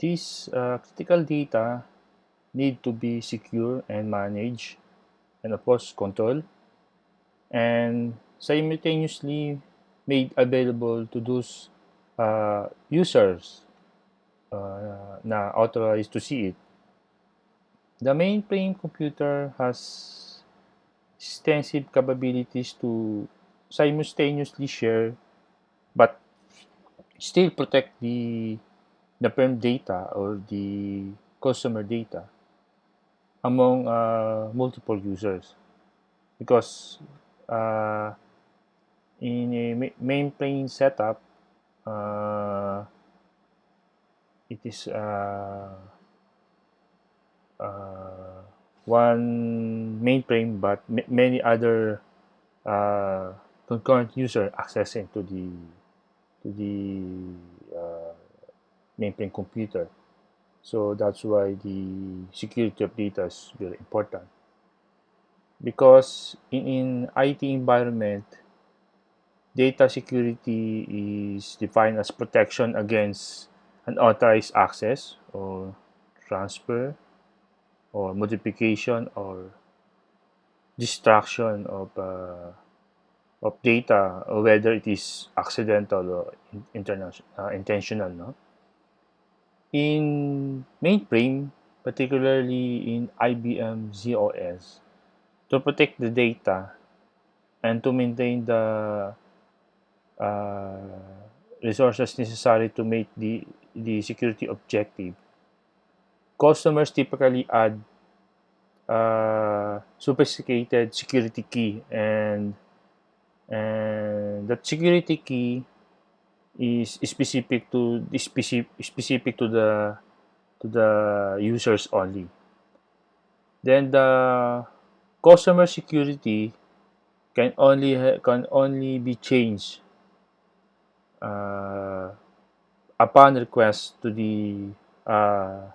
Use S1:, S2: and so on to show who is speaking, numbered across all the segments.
S1: These critical data need to be secure and managed, and of course controlled, and simultaneously made available to those users na authorized to see it. The mainframe computer has extensive capabilities to simultaneously share but still protect the firm data or the customer data among multiple users, because uh, in a mainframe setup, uh, it is uh, one mainframe but many other uh, concurrent user accessing to the mainframe computer. So that's why the security of data is very important, because in IT environment, data security is defined as protection against unauthorized access or transfer or modification or destruction of data, whether it is accidental or intentional. No? In mainframe, particularly in IBM ZOS, to protect the data and to maintain the uh, resources necessary to meet the security objective, customers typically add sophisticated security key, and that security key is specific to the users only. Then the customer security can only be changed uh, upon request to the uh,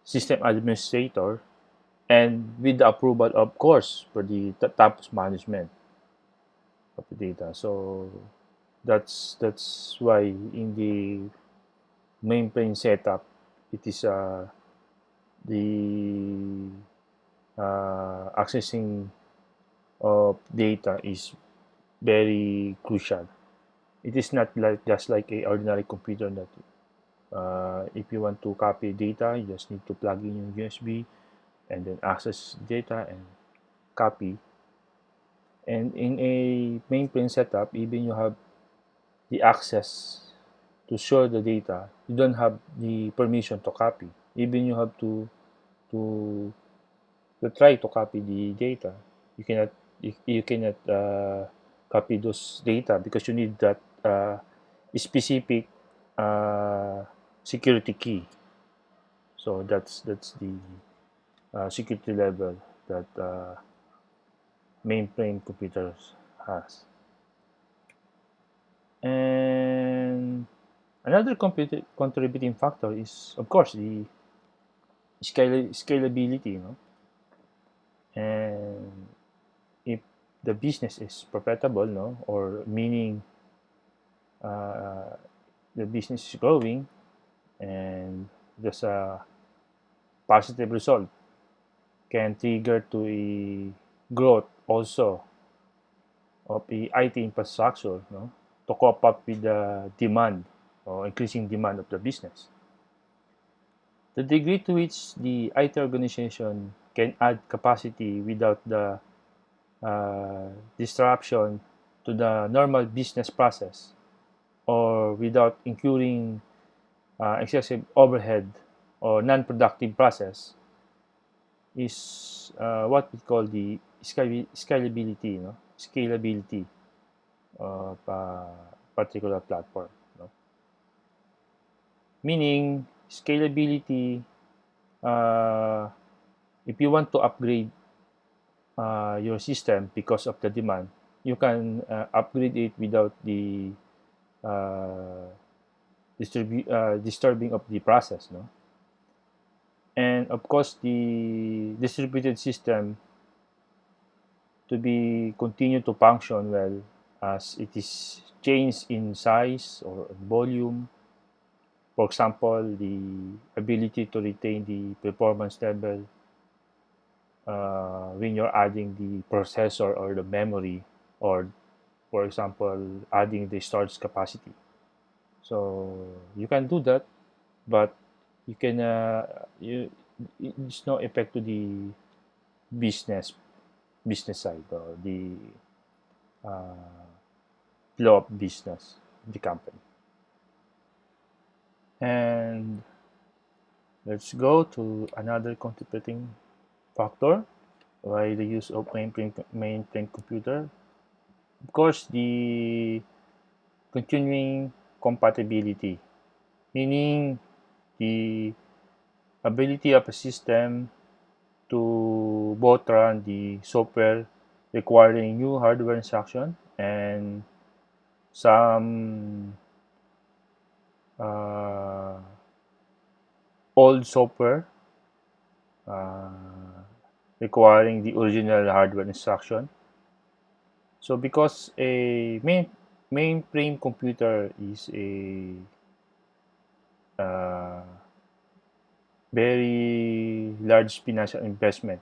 S1: system administrator, and with the approval, of course, for the top management of the data. So that's why in the mainframe setup, it is the accessing of data is very crucial. It is not like just like a ordinary computer that if you want to copy data, you just need to plug in your USB and then access data and copy. And in a mainframe setup, even you have the access to store the data, you don't have the permission to copy. Even you have to to try to copy the data, you cannot you cannot copy those data because you need that specific uh, security key. So that's the security level that mainframe computers has. And another contributing factor is, of course, the scalability. And if the business is profitable, or meaning uh, the business is growing and there's a positive result, can trigger to a growth also of the IT infrastructure, to cope up with the demand or increasing demand of the business. The degree to which the IT organization can add capacity without the disruption to the normal business process, or without incurring excessive overhead or non-productive process, is what we call the scalability, scalability of a particular platform. Meaning, scalability, uh, if you want to upgrade your system because of the demand, you can upgrade it without the uh, disturbing of the process. And of course, the distributed system to be continue to function well as it is changed in size or volume, For example, the ability to retain the performance level when you're adding the processor or the memory, or for example, adding the storage capacity. So you can do that, but you can it's no effect to the business business side, or the uh, flow of business of the company. And let's go to another contributing factor why the use of mainframe computer. Of course, the continuing compatibility, meaning the ability of a system to both run the software requiring new hardware instruction and some uh, old software uh, requiring the original hardware instruction. So because a mainframe computer is a uh, very large financial investment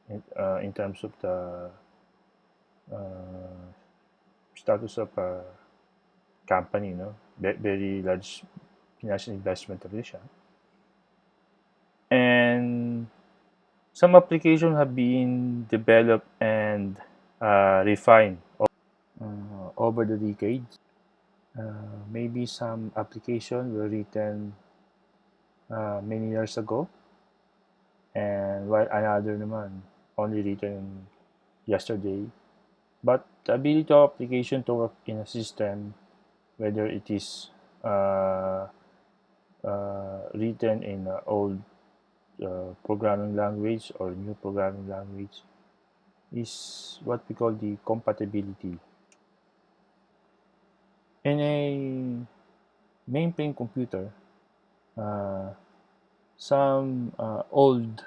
S1: in terms of the uh, status of a company, very large financial investment tradition. And some applications have been developed and refined over the decades. Maybe some applications were written many years ago, and while another naman only written yesterday. But the ability of application to work in a system, whether it is uh, written in an old programming language or new programming language, is what we call the compatibility. In a mainframe computer, uh, some old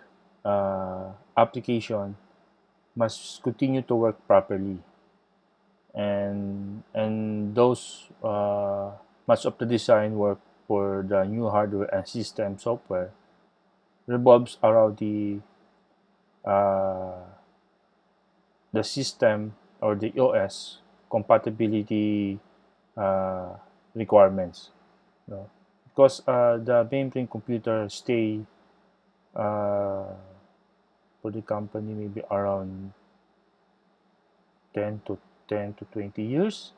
S1: application must continue to work properly, and those much of the design work for the new hardware and system software revolves around uh, the system or the OS compatibility uh, requirements. No? Because the mainframe computer stay uh, for the company maybe around 10 to 20 years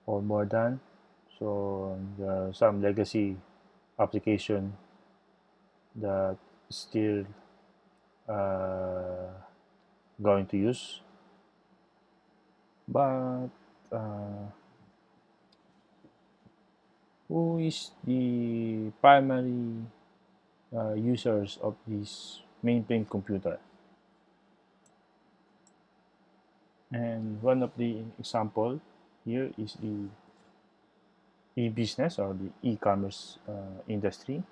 S1: or more than. So there are some legacy application that still uh, going to use, but uh, who is the primary users of this mainframe computer? And one of the example here is the e-business or the e-commerce industry.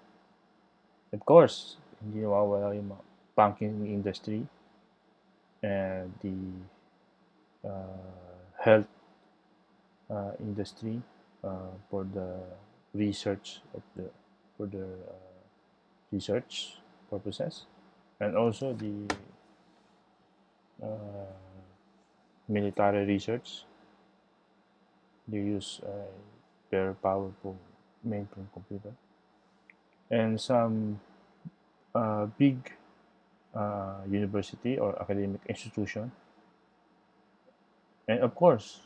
S1: Of course, hindi nawawala yung mga banking industry and the health industry for the research of the for the research purposes, and also the uh, military research. They use a very powerful mainframe computer, and some big university or academic institution, and of course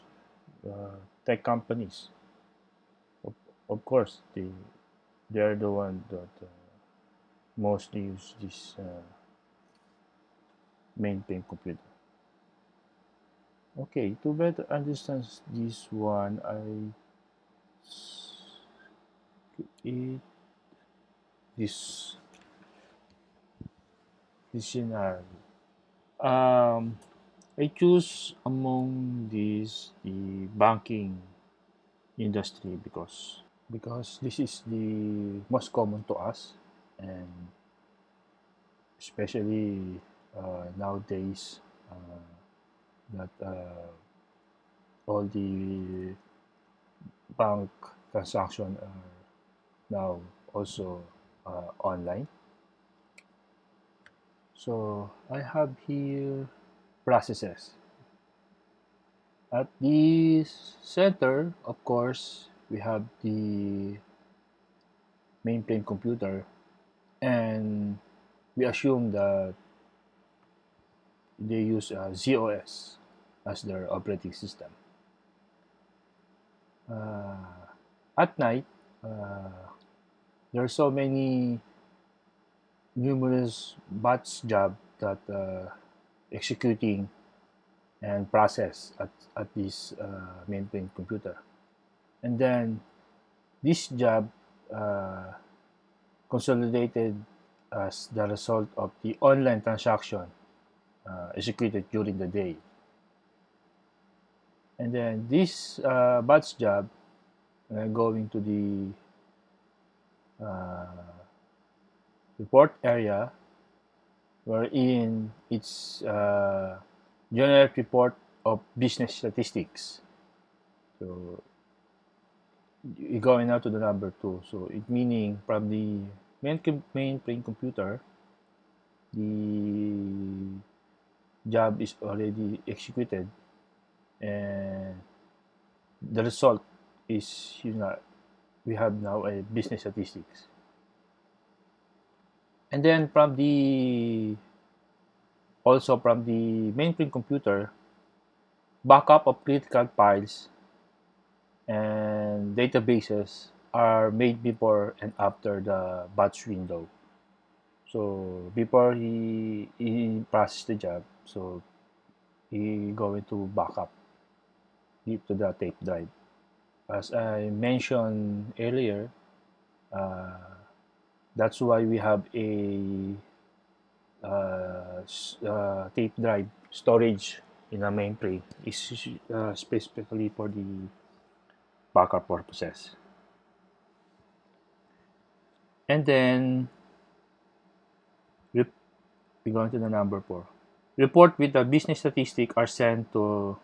S1: tech companies. Of, of course, they're the one that mostly use this mainframe computer. Okay, to better understand this one, I create this scenario. Um, I choose among these the banking industry because this is the most common to us, and especially nowadays that all the bank transaction are now also online. So I have here processes. At the center, of course, we have the mainframe computer, and we assume that they use ZOS as their operating system. Uh, at night, uh, there are so many numerous batch job that executing and process at this mainframe computer. And then this job uh, consolidated as the result of the online transaction executed during the day. And then this batch job going to the uh, report area wherein it's generate report of business statistics. So you're going now to the number two. So it meaning from the mainframe computer, the job is already executed, and the result is we have now a business statistics. And then from the also from the mainframe computer, backup of critical files and databases are made before and after the batch window. So before he process the job, so he going to backup it to the tape drive. As I mentioned earlier, uh, that's why we have a tape drive storage in a mainframe. Is specifically for the backup purposes. And then we go to the number four. Report with the business statistic are sent to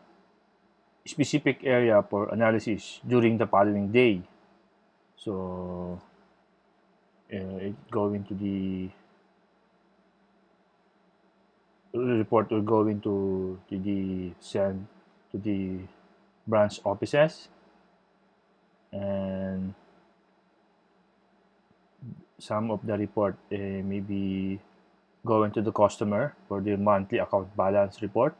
S1: specific area for analysis during the following day. So it go into the report will go to the send to the branch offices, and some of the report maybe go into the customer for the monthly account balance report,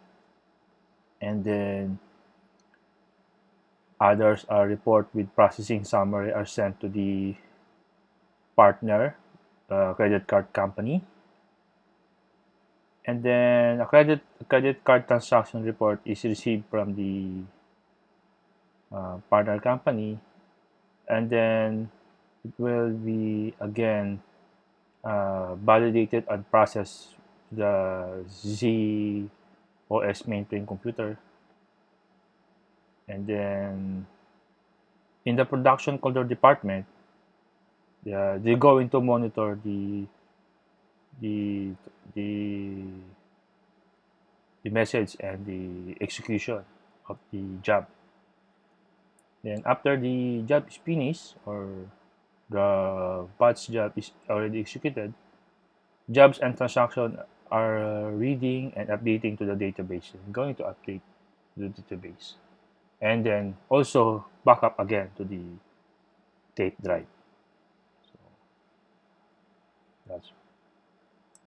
S1: and then others are report with processing summary are sent to the partner credit card company, and then a credit card transaction report is received from the partner company, and then it will be again validated and processed the ZOS mainframe computer, and then in the production control department, they're going to monitor the the the message and the execution of the job. Then after the job is finished or the batch job is already executed, jobs and transactions are reading and updating to the database. I'm going to update the database. And then also back up again to the tape drive. So that's